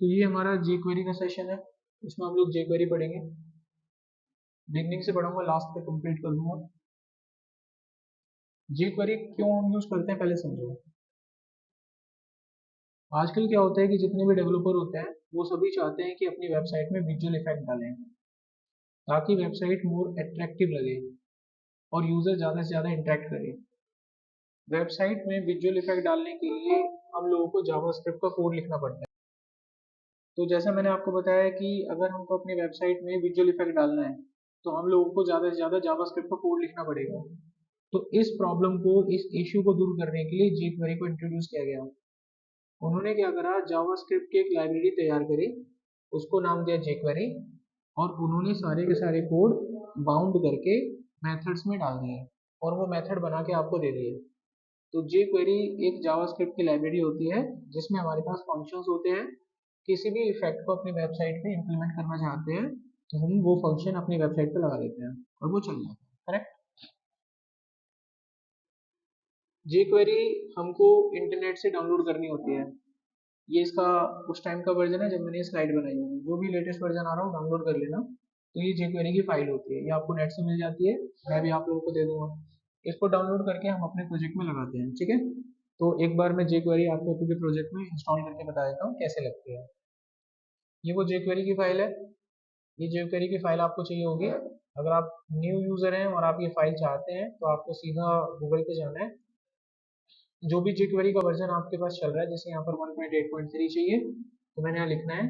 तो ये हमारा jQuery का सेशन है, इसमें हम लोग jQuery पढ़ेंगे, बिगनिंग से पढ़ूंगा लास्ट पे कंप्लीट कर दूंगा। jQuery क्यों हम यूज करते हैं पहले समझो। आजकल क्या होता है कि जितने भी डेवलपर होते हैं वो सभी चाहते हैं कि अपनी वेबसाइट में विजुअल इफेक्ट डालें ताकि वेबसाइट मोर अट्रैक्टिव लगे और यूजर ज़्यादा से ज़्यादा इंटरेक्ट करे। वेबसाइट में विजुअल इफेक्ट डालने के लिए हम लोगों को जावास्क्रिप्ट का कोड लिखना पड़ता है। तो जैसा मैंने आपको बताया कि अगर हमको अपनी वेबसाइट में विजुअल इफेक्ट डालना है तो हम लोगों को ज़्यादा से ज़्यादा जावास्क्रिप्ट का कोड लिखना पड़ेगा। तो इस प्रॉब्लम को, इस इश्यू को दूर करने के लिए jQuery को इंट्रोड्यूस किया गया। उन्होंने क्या करा, जावास्क्रिप्ट की एक लाइब्रेरी तैयार करी, उसको नाम दिया jQuery, और उन्होंने सारे के सारे कोड बाउंड करके मेथड्स में डाल दिए और वो मेथड बना के आपको दे दिए। तो jQuery एक जावास्क्रिप्ट की लाइब्रेरी होती है जिसमें हमारे पास फंक्शंस होते हैं। किसी भी इफेक्ट को अपनी वेबसाइट पे इंप्लीमेंट करना चाहते हैं तो हम वो फंक्शन अपनी वेबसाइट पे लगा देते हैं और वो चल जाता है। करेक्ट। jQuery हमको इंटरनेट से डाउनलोड करनी होती है। ये इसका उस टाइम का वर्जन है जब मैंने ये स्लाइड बनाई है। जो भी लेटेस्ट वर्जन आ रहा हो डाउनलोड कर लेना। तो ये jQuery की फाइल होती है, ये आपको नेट से मिल जाती है, मैं भी आप लोगों को दे दूंगा। इसको डाउनलोड करके हम अपने प्रोजेक्ट में लगाते हैं। ठीक है, तो एक बार मैं jQuery आपको अपने प्रोजेक्ट में इंस्टॉल करके बता देता हूँ कैसे लगती है। ये वो jQuery की फाइल है। ये jQuery की फाइल आपको चाहिए होगी। अगर आप न्यू यूजर हैं और आप ये फाइल चाहते हैं तो आपको सीधा गूगल पे जाना है। जो भी jQuery का वर्जन आपके पास चल रहा है, जैसे यहाँ पर 1.8.3 चाहिए तो मैंने यहाँ लिखना है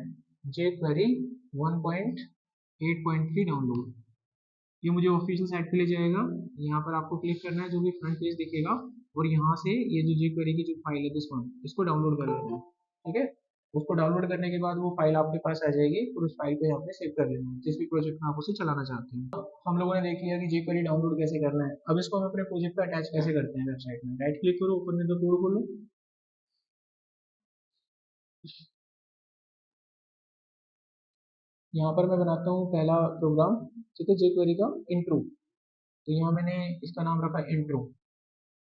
jQuery 1.8.3 डाउनलोड। ये मुझे ऑफिशियल साइट पे ले जाएगा। यहाँ पर आपको क्लिक करना है, जो भी फ्रंट पेज दिखेगा, और यहाँ से ये जो jQuery की जो फाइल है दिस वन, इसको डाउनलोड कर लेना है। ठीक है, उसको डाउनलोड करने के बाद वो फाइल आपके पास आ जाएगी और उस फाइल को यहाँ पे सेव कर लेना है जिस भी प्रोजेक्ट में आप उसे चलाना चाहते हैं। हम लोगों ने देख लिया कि jQuery डाउनलोड कैसे करना है। अब इसको हम अपने प्रोजेक्ट पे अटैच कैसे करते हैं वेबसाइट में। राइट क्लिक करो, ऊपर में तो कोड खोलो। यहाँ पर मैं बनाता हूँ पहला प्रोग्राम, ठीक है, jQuery का इंट्रो। तो यहाँ मैंने इसका नाम रखा इंट्रो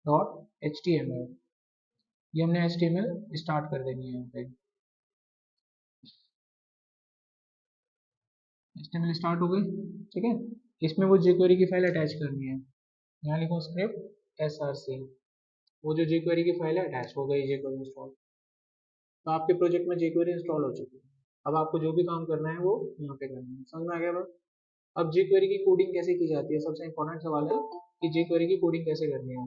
डॉट HTML। ये हमने HTML स्टार्ट कर देनी है। यहाँ पे HTML स्टार्ट हो गई। ठीक है, इसमें वो jQuery की फाइल अटैच करनी है। यहाँ लिखो स्क्रिप्ट src, वो जो jQuery की फाइल है अटैच हो गई jQuery इंस्टॉल। तो आपके प्रोजेक्ट में jQuery इंस्टॉल हो चुकी है। अब आपको जो भी काम करना है वो यहाँ पे करना है। समझ में आ गया बात। अब jQuery की कोडिंग कैसे की जाती है, सबसे इंपॉर्टेंट सवाल है कि jQuery की कोडिंग कैसे करनी है।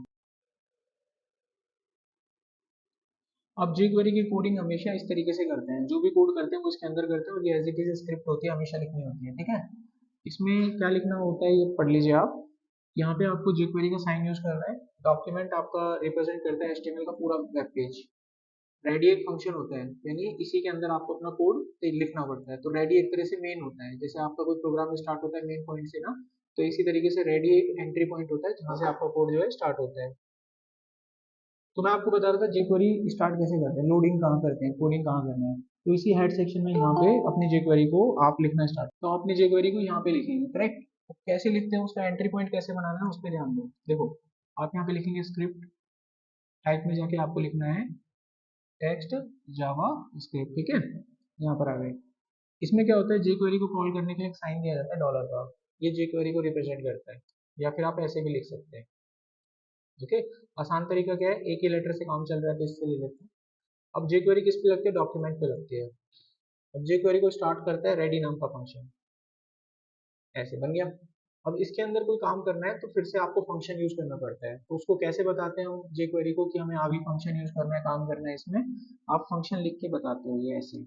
अब jQuery की कोडिंग हमेशा इस तरीके से करते हैं, जो भी कोड करते हैं वो इसके अंदर करते हैं और ये एज इट इज स्क्रिप्ट होती है, हमेशा लिखनी होती है। ठीक है, इसमें क्या लिखना होता है ये पढ़ लीजिए आप। यहाँ पे आपको jQuery का साइन यूज करना है। डॉक्यूमेंट आपका रिप्रेजेंट करता है HTML का पूरा वेब पेज। रेडी एक फंक्शन होता है, यानी इसी के अंदर आपको अपना कोड लिखना पड़ता है। तो रेडी एक तरह से मेन होता है, जैसे आपका कोई प्रोग्राम स्टार्ट होता है मेन पॉइंट से ना, तो इसी तरीके से रेडी एक एंट्री पॉइंट होता है जहाँ से आपका कोड जो है स्टार्ट होता है। तो मैं आपको बता रहा था jQuery स्टार्ट कैसे करते हैं, लोडिंग कहाँ करते हैं, कोडिंग कहाँ करना है। तो इसी हेड सेक्शन में यहाँ पे अपनी jQuery को आप लिखना स्टार्ट, तो अपनी jQuery को यहाँ पे लिखेंगे। करेक्ट, तो कैसे लिखते हैं, उसका एंट्री पॉइंट कैसे बनाना है उस पर ध्यान दो। देखो, आप यहाँ पे लिखेंगे स्क्रिप्ट टाइप में जाके आपको लिखना है टेक्स्ट जावा स्क्रिप्ट। ठीक है, यहाँ पर आ गए। इसमें क्या होता है, jQuery को कॉल करने के लिए एक साइन दिया जाता है डॉलर का, ये jQuery को रिप्रेजेंट करता है, या फिर आप ऐसे भी लिख सकते हैं। ओके, आसान तरीका क्या है, एक ही लेटर से काम चल रहा है तो इससे ले लेते हैं। अब jQuery किस पे लगती है, डॉक्यूमेंट पे लगती है। अब jQuery को स्टार्ट करता है रेडी नाम का फंक्शन, ऐसे बन गया। अब इसके अंदर कोई काम करना है तो फिर से आपको फंक्शन यूज करना पड़ता है। तो उसको कैसे बताते हैं हम jQuery को कि हमें अभी फंक्शन यूज करना है, काम करना है इसमें, आप फंक्शन लिख के बताते हो। ये ऐसे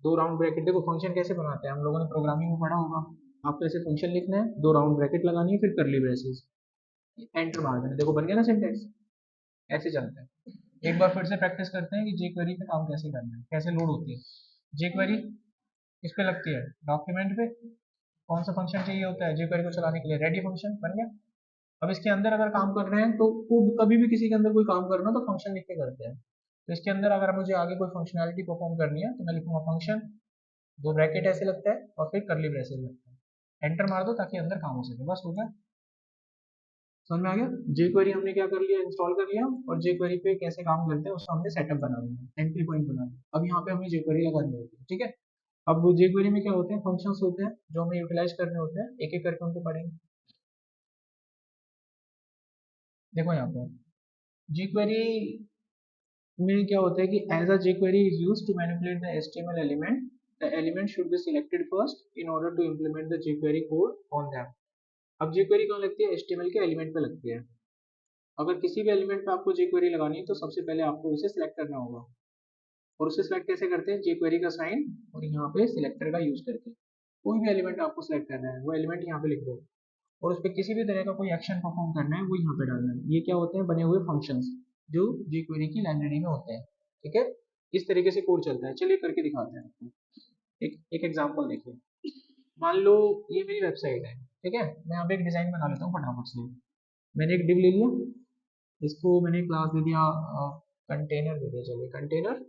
दो राउंड ब्रैकेट, देखो फंक्शन कैसे बनाते हैं, हम लोगों ने प्रोग्रामिंग में पढ़ा होगा। आपको ऐसे फंक्शन लिखना है, दो राउंड ब्रैकेट लगानी है, फिर करली ब्रेसेस, एंटर मार देना। देखो बन गया ना सिंटेक्स, ऐसे चलता है। एक बार फिर से प्रैक्टिस करते हैं कि jQuery पे काम कैसे करना है, कैसे लोड होती है। jQuery इस पे लगती है डॉक्यूमेंट पे। कौन सा फंक्शन चाहिए होता है jQuery को चलाने के लिए, रेडी फंक्शन बन गया। अब इसके अंदर अगर काम कर रहे हैं तो कभी भी किसी के अंदर कोई काम करना तो फंक्शन लिख के करते हैं। तो इसके अंदर अगर मुझे आगे कोई फंक्शनैलिटी परफॉर्म करनी है तो मैं लिखूंगा फंक्शन, दो ब्रैकेट ऐसे लगता है और फिर करली ब्रेसेस लगता है, एंटर मार दो ताकि अंदर काम हो सके। बस हो गया, समझ में आ गया। जेक्वेरी हमने क्या कर लिया, इंस्टॉल कर लिया, और जेक्वेरी पे कैसे काम करते हैं उसका हमने सेटअप बना लिया, एंट्री पॉइंट बना लिया। अब यहाँ पे हमें जेक्वेरी लगानी होती है, ठीक है। अब जेक्वेरी में क्या होते हैं, फंक्शंस होते हैं जो हमें यूटिलाइज करने होते हैं, एक एक करके उनको पढ़ेंगे। देखो यहाँ पर जेक्वेरी में क्या होता है कि as a jQuery is used to manipulate the HTML element, the element should be selected first in order to implement the jQuery code on them। अब jQuery कहाँ लगती है, HTML के एलिमेंट पे लगती है। अगर किसी भी एलिमेंट पे आपको jQuery लगानी है तो सबसे पहले आपको उसे सिलेक्ट करना होगा, और उसे सिलेक्ट कैसे करते हैं, jQuery का साइन और यहाँ पे सिलेक्टर का यूज करके। कोई भी एलिमेंट आपको सिलेक्ट करना है वो एलिमेंट यहाँ पे लिख दो, और उस पर किसी भी तरह का कोई एक्शन परफॉर्म करना है वो यहाँ पे डालना है। ये क्या होते हैं, बने हुए फंक्शंस जो jQuery की लाइब्रेरी में होते हैं, ठीक है। इस तरीके से कोड चलता है, चलिए करके दिखाते हैं आपको। एक एग्जांपल देखिए, मान लो ये मेरी वेबसाइट है, ठीक है। मैं यहाँ पे एक डिजाइन बना लेता हूँ फटाफट से। मैंने एक डिव ले लिया, इसको मैंने क्लास दे दिया कंटेनर दे दिया, चलिए कंटेनर।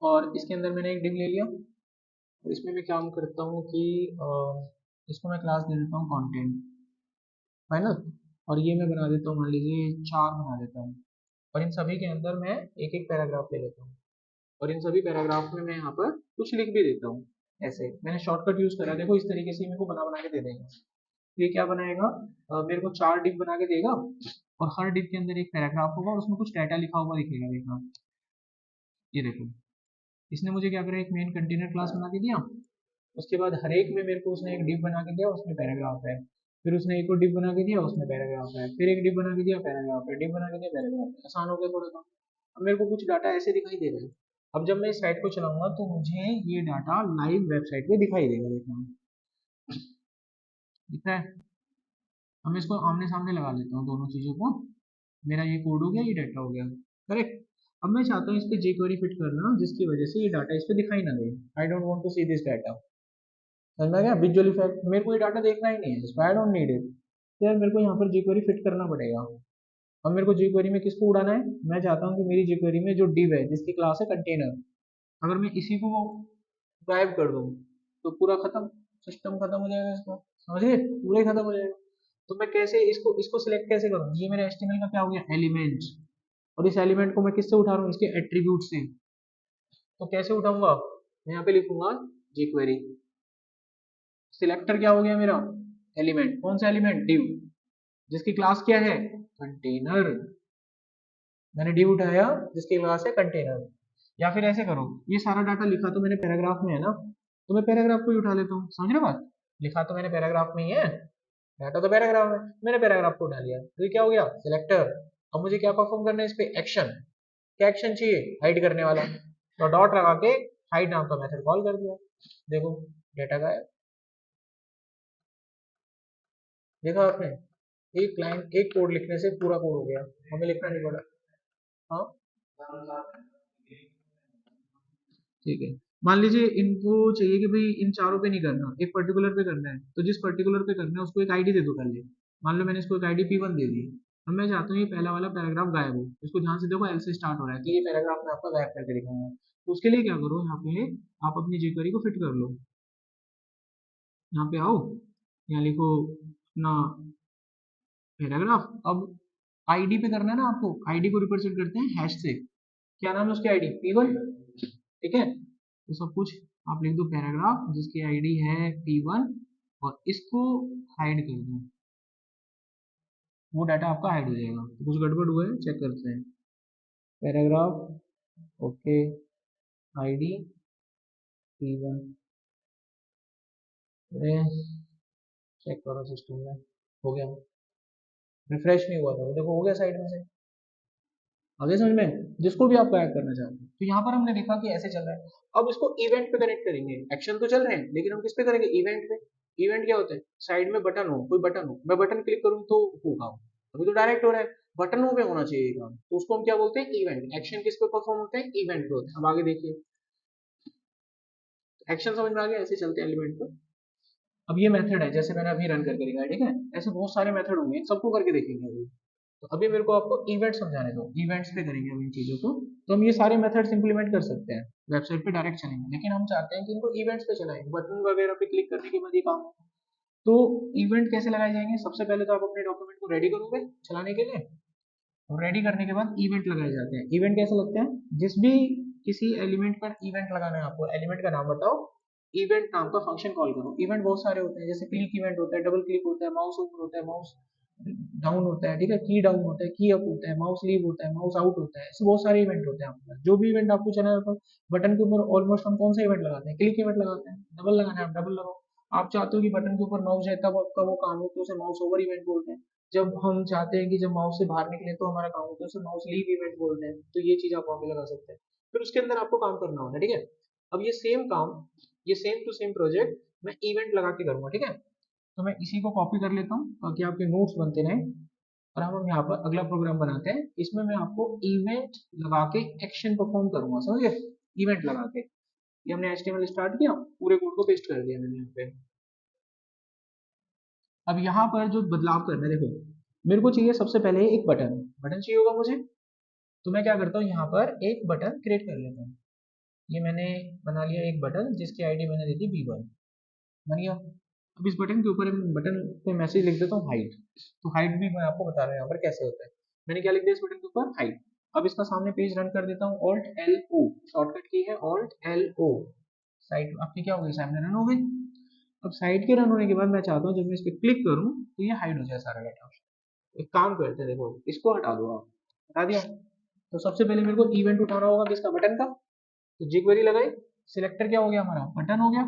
और इसके अंदर मैंने एक डिव ले लिया, और इसमें मैं काम करता हूँ कि इसको मैं क्लास दे देता हूँ कंटेंट, फाइनल। और ये मैं बना देता हूँ, मान लीजिए 4 बना देता हूँ, और इन सभी के अंदर मैं एक एक पैराग्राफ ले लेता हूँ, और इन सभी पैराग्राफ में मैं यहाँ पर कुछ लिख भी देता हूँ। ऐसे मैंने शॉर्टकट यूज करा, देखो इस तरीके से मेरे को बना बना के दे देगा। तो ये क्या बनाएगा, मेरे को 4 डिप बना के देगा, और हर डिप के अंदर एक पैराग्राफ होगा और उसमें कुछ डाटा लिखा हुआ दिखेगा, देखना। ये देखो, इसने मुझे क्या करा, एक मेन कंटेनर क्लास बना के दिया। उसके बाद हर एक में मेरे को उसने एक डिप बना के दिया, उसमें पैराग्राफ है। फिर उसने एक और डिप बना के दिया, उसमें पैराग्राफ है। फिर एक डिप बना के दिया, पैराग्राफ है। डिप बना के दिया, पैराग्राफ है। आसान हो गया थोड़ा सा। अब मेरे को कुछ डाटा ऐसे दिखाई दे रहा है। अब जब मैं इस साइट को चलाऊंगा तो मुझे ये डाटा लाइव वेबसाइट पे दिखाई देगा, देखना दिख रहा है। अब मैं इसको आमने सामने लगा लेता हूँ दोनों चीजों को। मेरा ये कोड हो गया, ये डाटा हो गया, करेक्ट। अब मैं चाहता हूँ इस पे jQuery फिट करना, जिसकी वजह से ये डाटा इस पे दिखाई ना दे। I don't want to see this data. समझ में गया, विजुअल इफेक्ट। मेरे को ये डाटा देखना ही नहीं है, इसको आई डोंट नीड इट। तो यार मेरे को यहाँ पर jQuery फिट करना पड़ेगा। अब मेरे को jQuery में किसको उड़ाना है, मैं चाहता हूँ कि मेरी jQuery में जो div है जिसकी क्लास है कंटेनर, अगर मैं इसी को गायब कर दूँ तो पूरा खत्म, सिस्टम खत्म हो जाएगा इसका, समझिए, पूरा ही खत्म हो जाएगा। तो मैं कैसे इसको इसको सिलेक्ट कैसे करूँ, ये मेरे HTML का क्या हो गया, एलिमेंट। और इस एलिमेंट को मैं किससे उठा रहा हूँ, इसके एट्रीब्यूट से। तो कैसे उठाऊंगा, मैं यहाँ पे लिखूंगा jQuery। सिलेक्टर क्या हो गया मेरा, एलिमेंट। कौन सा एलिमेंट, div, जिसकी क्लास क्या है, कंटेनर। मैंने div उठाया जिसकी क्लास है कंटेनर। या फिर ऐसे करो, ये सारा डाटा लिखा तो मैंने पैराग्राफ में है ना, तो मैं पैराग्राफ को ही उठा लेता हूँ। समझ रहे हो बात, लिखा तो मैंने पैराग्राफ में ही है, डाटा तो पैराग्राफ में, मैंने पैराग्राफ को उठा लिया, तो ये क्या हो गया, सिलेक्टर। अब मुझे क्या परफॉर्म करना है इस पे, एक्शन। क्या एक्शन चाहिए, हाइड करने वाला, तो डॉट लगा के हाइड नाम का मेथड कॉल कर दिया। देखो डेटा गायब, देखा आपने। एक लाइन एक कोड लिखने से पूरा कोड हो गया, हमें लिखना नहीं पड़ा। हाँ ठीक है। मान लीजिए इनको चाहिए कि भाई इन चारों पे नहीं करना, एक पर्टिकुलर पे करना है, तो जिस पर्टिकुलर पे करना है उसको एक आईडी दे दो पहले। मान लो मैंने इसको एक आईडी P1 दे दी। अब मैं चाहता हूँ ये पहला वाला पैराग्राफ गायब हो, इसको ध्यान से देखो, एल से स्टार्ट हो रहा है, तो ये पैराग्राफ मैं आपका गायब करके दिखाऊंगा। तो उसके लिए क्या करो, यहाँ पे आप अपनी jQuery को फिट कर लो। यहाँ पे आओ, यहाँ लिखो अपना पैराग्राफ। अब आईडी पे करना है ना आपको, आईडी को रिप्रेजेंट करते हैं हैश से। क्या नाम है उसकी, आईडी P1, ठीक है। तो सब कुछ आप लिख दो, पैराग्राफ जिसकी आईडी है P1, और इसको हाइड कर दो, वो डाटा आपका हाइड हो जाएगा। तो कुछ गड़बड़ हुआ है, चेक करते हैं। Paragraph, okay, ID P1, check करो सिस्टम में, हो गया। रिफ्रेश नहीं हुआ था वो, देखो हो गया साइड में से। आगे समझ में, जिसको भी आप गायब करना चाहते हैं। तो यहाँ पर हमने देखा कि ऐसे चल रहा है। अब इसको इवेंट पे कनेक्ट करेंगे, एक्शन तो चल रहे हैं लेकिन हम किस पे करेंगे, इवेंट पे। इवेंट क्या होता है, साइड में बटन हो, कोई बटन हो, मैं बटन क्लिक करूँ तो होगा, अभी तो डायरेक्ट हो रहा है, बटनों पे होना चाहिए काम, तो उसको हम क्या बोलते हैं, इवेंट। एक्शन किस पे परफॉर्म होते हैं, इवेंट पे होते हैं। अब आगे देखिए, एक्शन समझ में आ गया, ऐसे चलते हैं एलिमेंट पे। अब ये मेथड है, जैसे मैंने अभी रन करके दिखाया, ठीक है। ऐसे बहुत सारे मेथड होंगे, इन सबको करके देखेंगे अभी। तो अभी मेरे को आपको इवेंट समझाने दो, इवेंट्स पे करेंगे हम इन चीजों को। तो हम ये सारे मेथड्स इंप्लीमेंट कर सकते हैं, वेबसाइट पे डायरेक्ट चलेंगे, लेकिन हम चाहते हैं कि इनको इवेंट्स पे चलाएं, बटन वगैरह पे क्लिक करने के बाद ये काम हो। तो इवेंट कैसे लगाए जाएंगे, सबसे पहले तो आप अपने डॉक्यूमेंट को रेडी करोगे चलाने के लिए, और रेडी करने के बाद इवेंट लगाए जाते हैं। इवेंट कैसे लगते हैं, जिस भी किसी एलिमेंट पर इवेंट लगाना है आपको, एलिमेंट का नाम बताओ, इवेंट नाम का फंक्शन कॉल करो। इवेंट बहुत सारे होते हैं, जैसे क्लिक इवेंट होता है, डबल क्लिक होता है, माउस ऊपर होता है, माउस डाउन होता है, ठीक है, की डाउन होता है, की अप होता है, माउस लीव होता है, माउस आउट होता है, ऐसे बहुत सारे इवेंट होते हैं आपके पास। जो भी इवेंट आपको चलाना है, बटन के ऊपर ऑलमोस्ट हम कौन सा इवेंट लगाते हैं, क्लिक इवेंट लगाते हैं। डबल लगाना है आप डबल लगाओ। आप चाहते हो कि बटन के ऊपर माउस है तब आपका वो काम हो तो उसे माउस ओवर इवेंट बोलते हैं। जब हम चाहते हैं कि जब माउस से बाहर निकले तो हमारा काम होता है, उसे माउस लीव इवेंट बोलते हैं। तो ये चीज आप वहां पे लगा सकते हैं, फिर उसके अंदर आपको काम करना होता है, ठीक है। अब ये सेम काम, ये सेम टू सेम प्रोजेक्ट मैं इवेंट लगा के करूंगा, ठीक है। तो मैं इसी को कॉपी कर लेता हूँ ताकि आपके नोट्स बनते रहें। और अब हम यहाँ पर अगला प्रोग्राम बनाते हैं, इसमें मैं आपको इवेंट लगा के एक्शन परफॉर्म करूंगा, समझ गए, इवेंट लगा के। ये हमने HTML स्टार्ट किया, पूरे कोड को पेस्ट कर दिया मैंने यहाँ पे। अब यहाँ पर जो बदलाव करना है, देखो मेरे को चाहिए सबसे पहले एक बटन, बटन चाहिए होगा मुझे। तो मैं क्या करता हूँ, यहाँ पर एक बटन क्रिएट कर लेता हूँ। ये मैंने बना लिया एक बटन, जिसकी आईडी मैंने दी थी B1, बन गया। अब इस बटन के ऊपर, बटन पे मैसेज लिख देता हूँ हाइड। तो हाइड भी मैं आपको बता रहा हूँ यहाँ पर कैसे होता है। मैंने क्या लिख दिया इस बटन के ऊपर, हाइड। अब इसका सामने पेज रन कर देता हूँ, Alt+L+O, शॉर्टकट की है Alt+L+O। साइट आपकी क्या हो गई, सामने रन हो गई। अब साइट के रन होने के बाद मैं चाहता हूँ जब मैं इस पर क्लिक करूँ तो ये हाइड हो जाए सारा डाटा। एक काम करते हैं, देखो इसको हटा दो आप, हटा दिया। तो सबसे पहले मेरे को इवेंट उठाना होगा किसका, बटन का। तो jQuery लगाई, सिलेक्टर क्या हो गया हमारा, बटन हो गया।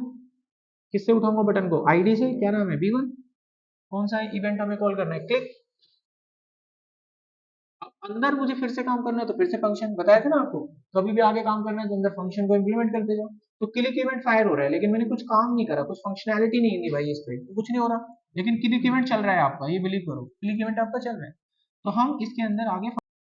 किससे उठाऊंगा बटन को, आईडी से, क्या नाम है, B1। कौन सा इवेंट हमें कॉल करना है, क्लिक। अंदर मुझे फिर से काम करना है तो फिर से फंक्शन बताया था ना आपको, कभी भी आगे काम करना है तो अंदर फंक्शन को इंप्लीमेंट करते जाओ। तो क्लिक इवेंट फायर हो रहा है, लेकिन मैंने कुछ काम नहीं करा, कुछ फंक्शनैलिटी नहीं दी भाई इस पे, तो कुछ नहीं हो रहा। लेकिन क्लिक इवेंट चल रहा है आपका, ये बिलीव करो, क्लिक इवेंट आपका चल रहा है। तो हम इसके अंदर आगे